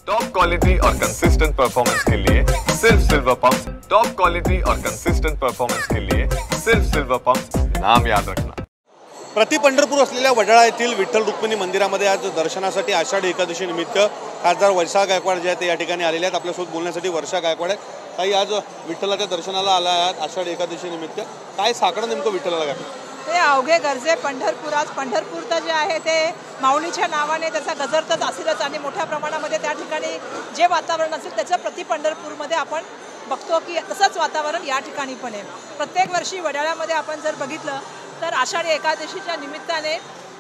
Top quality और consistent performance के लिए सिर्फ सिल्वर पंप्स। टॉप क्वालिटी और कंसिस्टेंट परफॉर्मेंस के लिए सिर्फ सिल्वर पंप्स, नाम याद रखना। प्रति पंढरपूर असलेल्या वडाळा येथील विठ्ठल रुक्मिणी मंदिरामध्ये आज दर्शनासाठी आषाढी एकादशी निमित्त खासदार वर्षा गायकवाड जे आहेत ते या ठिकाणी आलेले आहेत। आपल्यासोबत बोलण्यासाठी वर्षा गायकवाड आहेत। ताई, आज विठ्ठलाच्या दर्शनाला आला आहात आषाढी एकादशी निमित्त, काय साकडं नेमकं विठ्ठलाला घातलं? ते अवघे गरजे पंढरपूर। आज पंढरपूर तर जे आहे ते माऊलीच्या नावाने त्याचा गजर तर असेलच आणि मोठ्या प्रमाणामध्ये त्या ठिकाणी जे वातावरण असेल त्याचं प्रति पंढरपूरमध्ये आपण बघतो की तसंच वातावरण या ठिकाणी पण आहे। प्रत्येक वर्षी वडाळ्यामध्ये आपण जर बघितलं तर आषाढी एकादशीच्या निमित्ताने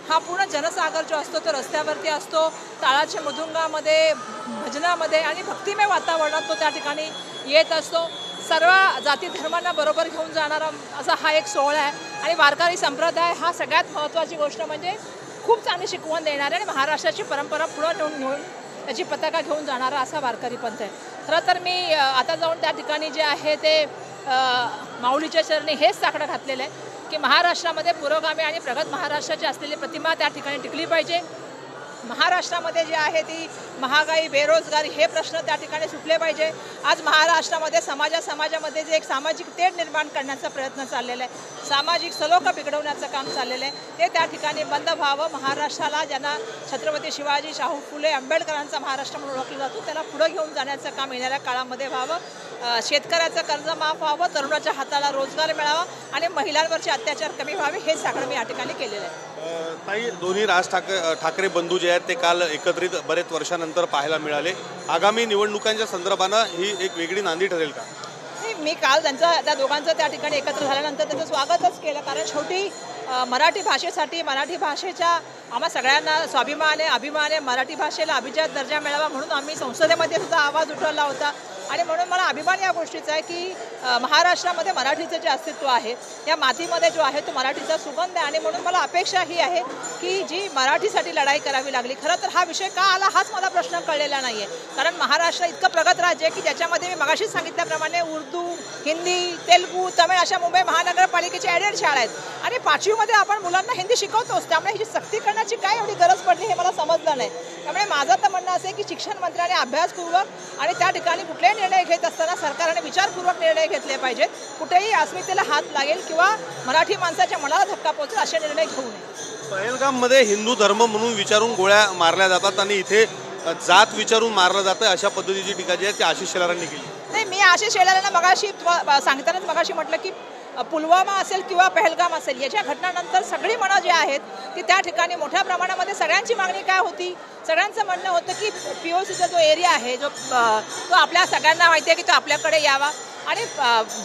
हा पूर्ण जनसागर जो असतो तो रस्त्यावरती असतो। टाळाच्या मधुंगामध्ये, भजनामध्ये आणि भक्तिमय वातावरणात तो त्या ठिकाणी येत असतो। सर्व जाती धर्मांना बरोबर घेऊन जाणारा असा हा एक सोहळा आहे आणि वारकरी संप्रदाय हा सगळ्यात महत्त्वाची गोष्ट म्हणजे खूप चांगली शिकवण देणारे आणि महाराष्ट्राची परंपरा पुढे नेऊन त्याची पताका घेऊन जाणारा असा वारकरी पंथ आहे। खरं तर मी आता जाऊन त्या ठिकाणी जे आहे ते माऊलीच्या चरणी हेच साकडं घातलेलं आहे की महाराष्ट्रामध्ये पुरोगामी आणि प्रगत महाराष्ट्राची असलेली प्रतिमा त्या ठिकाणी टिकली पाहिजे। महाराष्ट्रामध्ये जे आहे ती महागाई, बेरोजगारी हे प्रश्न त्या ठिकाणी सुटले पाहिजे। आज महाराष्ट्रामध्ये समाजामध्ये जे एक सामाजिक तेढ निर्माण करण्याचा प्रयत्न चाललेला आहे, सामाजिक सलोखा बिघडवण्याचं काम चाललेलं आहे, ते त्या ठिकाणी बंद व्हावं। महाराष्ट्राला ज्यांना छत्रपती शिवाजी, शाहू फुले, आंबेडकरांचा महाराष्ट्र म्हणून ओळखला जातो त्याला पुढे घेऊन जाण्याचं काम येणाऱ्या काळामध्ये व्हावं। शेतकऱ्याचं कर्ज माफ व्हावं, तरुणाच्या हाताला रोजगार मिळावा आणि महिलांवरचे अत्याचार कमी व्हावे, हे साकडं मी या ठिकाणी केलेलं आहे। ताई, दोन्ही राज ठाकरे बंधू जे आहेत ते काल एकत्रित बरेच वर्षानंतर पाहायला मिळाले। आगामी निवडणुकांच्या संदर्भानं ही एक वेगळी नांदी ठरेल का? मी काल त्या दोघांचं त्या ठिकाणी एकत्र झाल्यानंतर त्याचं स्वागतच केलं, कारण शेवटी मराठी भाषेसाठी, मराठी भाषेच्या आम्हा सगळ्यांना स्वाभिमान आहे, अभिमान आहे। मराठी भाषेला अभिजात दर्जा मिळावा म्हणून आम्ही संसदेमध्ये सुद्धा आवाज उठवला होता आणि म्हणून मला अभिमान या गोष्टीचा आहे की महाराष्ट्रामध्ये मराठीचं जे अस्तित्व आहे, या मातीमध्ये जो आहे तो मराठीचा सुगंध आहे आणि म्हणून मला अपेक्षा ही आहे की जी मराठीसाठी लढाई करावी लागली। खरं तर हा विषय का आला हाच मला प्रश्न कळलेला नाही आहे, कारण महाराष्ट्र इतकं प्रगत राज्य आहे की ज्याच्यामध्ये मी मगाशीच सांगितल्याप्रमाणे उर्दू, हिंदी, तेलुगू, तमिळ अशा मुंबई महानगरपालिकेच्या ॲडेड शाळा आहेत आणि 5वीमध्ये आपण मुलांना हिंदी शिकवतोच, त्यामुळे ही सक्ती करण्याची काय एवढी गरज पडली हे मला समजलं नाही। त्यामुळे माझं तर म्हणणं असं आहे की शिक्षण मंत्र्याने अभ्यासपूर्वक आणि त्या ठिकाणी कुठलेही निर्णय घेत असताना सरकारने विचारपूर्वक निर्णय घेतले पाहिजेत। कुठेही अस्मितेला हात लागेल किंवा मराठी माणसाच्या मनाला धक्का पोहोचेल असे निर्णय घेऊ नये। पहलगाममध्ये हिंदू धर्म म्हणून विचारून गोळ्या मारल्या जातात आणि इथे जात विचारून मारलं जातं, अशा पद्धतीची टीका जी आहे ती आशिष शेलारांनी केली। नाही, मी आशिष शेलारांना मगाशी सांगतानाच मगाशी म्हटलं की पुलवामा असेल किंवा पहलगाम असेल याच्या घटनानंतर सगळी मनं जी आहेत ती त्या ठिकाणी मोठ्या प्रमाणामध्ये सगळ्यांची मागणी काय होती, सगळ्यांचं म्हणणं होतं की POCचा जो एरिया आहे तो आपल्या सगळ्यांना माहिती आहे की तो आपल्याकडे यावा आणि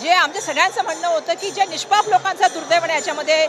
जे आमच्या सगळ्यांचं म्हणणं होतं की जे निष्पाप लोकांचा दुर्दैवाने याच्यामध्ये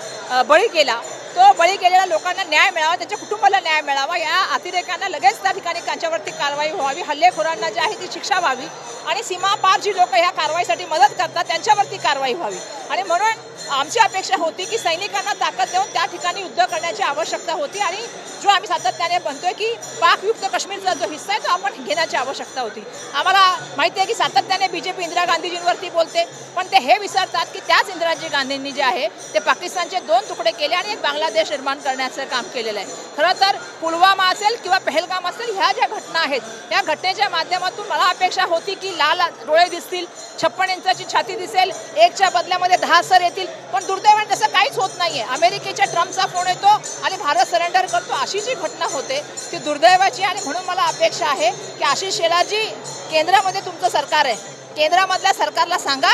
बळी केला तो बळी केलेल्या लोकांना न्याय मिळावा, त्यांच्या कुटुंबाला न्याय मिळावा, या अतिरेक्यांना लगेच त्या ठिकाणी त्यांच्यावरती कारवाई व्हावी, हल्लेखोरांना जी आहे ती शिक्षा व्हावी आणि सीमापार जी लोक ह्या कारवाईसाठी मदत करतात त्यांच्यावरती कारवाई व्हावी। आणि म्हणून आमची अपेक्षा होती की सैनिकांना ताकद देऊन त्या ठिकाणी युद्ध करण्याची आवश्यकता होती आणि जो आम्ही सातत्याने म्हणतोय की पाकयुक्त काश्मीरचा जो हिस्सा आहे तो आपण घेण्याची आवश्यकता होती। आम्हाला माहिती आहे की सातत्याने BJP इंदिरा गांधीजींवरती बोलते, पण ते हे विसरतात की त्याच इंदिराजी गांधींनी जे आहे ते पाकिस्तानचे 2 तुकडे केले आणि एक बांगलादेश निर्माण करण्याचं काम केलेलं आहे। खरं तर पुलवामा असेल किंवा पहलगाम असेल ह्या ज्या घटना आहेत या घटनेच्या माध्यमातून मला अपेक्षा होती की लाल डोळे दिसतील, 56 इंचाची छाती दिसेल, 1च्या बदल्यामध्ये 10 सर येतील, पण दुर्दैवाने तसं काहीच होत नाहीये। अमेरिकेच्या ट्रम्पचा फोन येतो आणि भारत सरेंडर करतो, अशी जी घटना होते ती दुर्दैवाची आणि म्हणून मला अपेक्षा आहे की आशिष शेलारजी, केंद्रामध्ये तुमचं सरकार आहे, केंद्रामधल्या सरकारला सांगा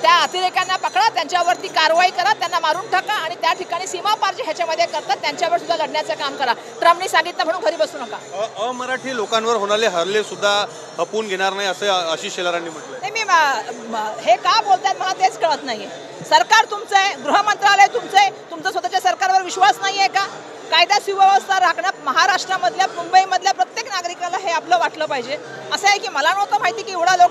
त्या अतिरेक्यांना पकडा, त्यांच्यावरती कारवाई करा, त्यांना मारून टाका आणि त्या ठिकाणी सीमापार जे ह्याच्यामध्ये करतात त्यांच्यावर सुद्धा लढण्याचं काम करा। ट्रम्पनी सांगितलं म्हणून घरी बसू नका। अमराठी लोकांवर होणारे हल्ले सुद्धा हपून घेणार नाही असं आशिष शेलारांनी म्हटलं। नाही, मी हे का बोलतात मला तेच कळत नाहीये। सरकार तुमचं आहे, गृह मंत्रालय तुमचं आहे, तुमचा स्वतःच्या सरकारवर विश्वास नाही आहे का? कायदा सुव्यवस्था राखणं महाराष्ट्रामधल्या, मुंबईमधल्या प्रत्येक नागरिकाला हे आपलं वाटलं पाहिजे। असं आहे की मला नव्हतं माहिती की एवढा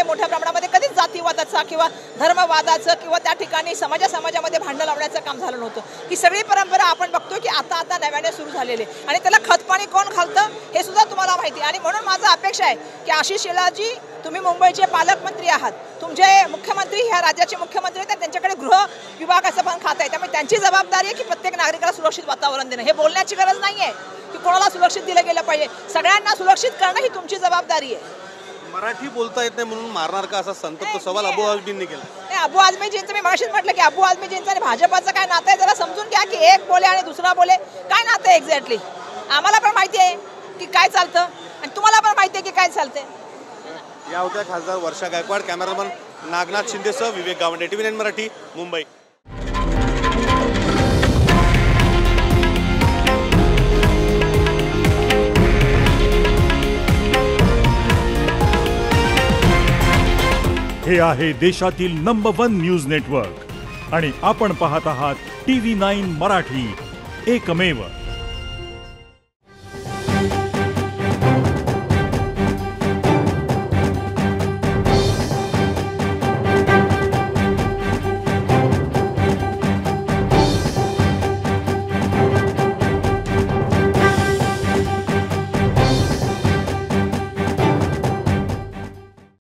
मोठ्या प्रमाणामध्ये कधीच जातीवादाचा किंवा धर्मवादाचं किंवा त्या ठिकाणी समाजामध्ये भांडण लावण्याचं काम झालं नव्हतं। ही सगळी परंपरा आपण बघतो की आता नव्याने सुरू झालेली आणि त्याला खतपाणी कोण घालतं हे सुद्धा तुम्हाला माहिती आणि म्हणून माझं अपेक्षा आहे की आशिष शेलारजी तुम्ही मुंबईचे पालकमंत्री आहात, तुमचे मुख्यमंत्री ह्या राज्याचे मुख्यमंत्री आहेत, त्यांच्याकडे गृह विभागाचं पण खातं आहे, त्यामुळे त्यांची जबाबदारी आहे की प्रत्येक नागरिकाला सुरक्षित वातावरण देणं. हे बोलण्याची गरज नाही आहे की कोणाला सुरक्षित दिलं गेलं पाहिजे, सगळ्यांना सुरक्षित करणं ही तुमची जबाबदारी आहे. मराठी बोलता येत नाही म्हणून मारणार का असा संतप्त सवाल अबू आझमींनी केला. नाही, अबू आझमीजींचं मी मगाशीच म्हटलं की अबू आझमीजींचं आणि भाजपाचं काय नातं आहे जरा समजून घ्या की एक बोले आणि दुसरा बोले काय नातं आहे एक्झॅक्टली. आम्हाला पण माहिती आहे की काय चालतं आणि तुम्हाला पण माहिती आहे की काय चालतंय. या होत्या खासदार वर्षा गायकवाड. कॅमेरामन नागनाथ शिंदेसह विवेक गावंडे, TV9 मराठी, मुंबई. हे आहे देशातील नंबर 1 न्यूज नेटवर्क आणि आपण पाहत आहात TV9 मराठी, एकमेव.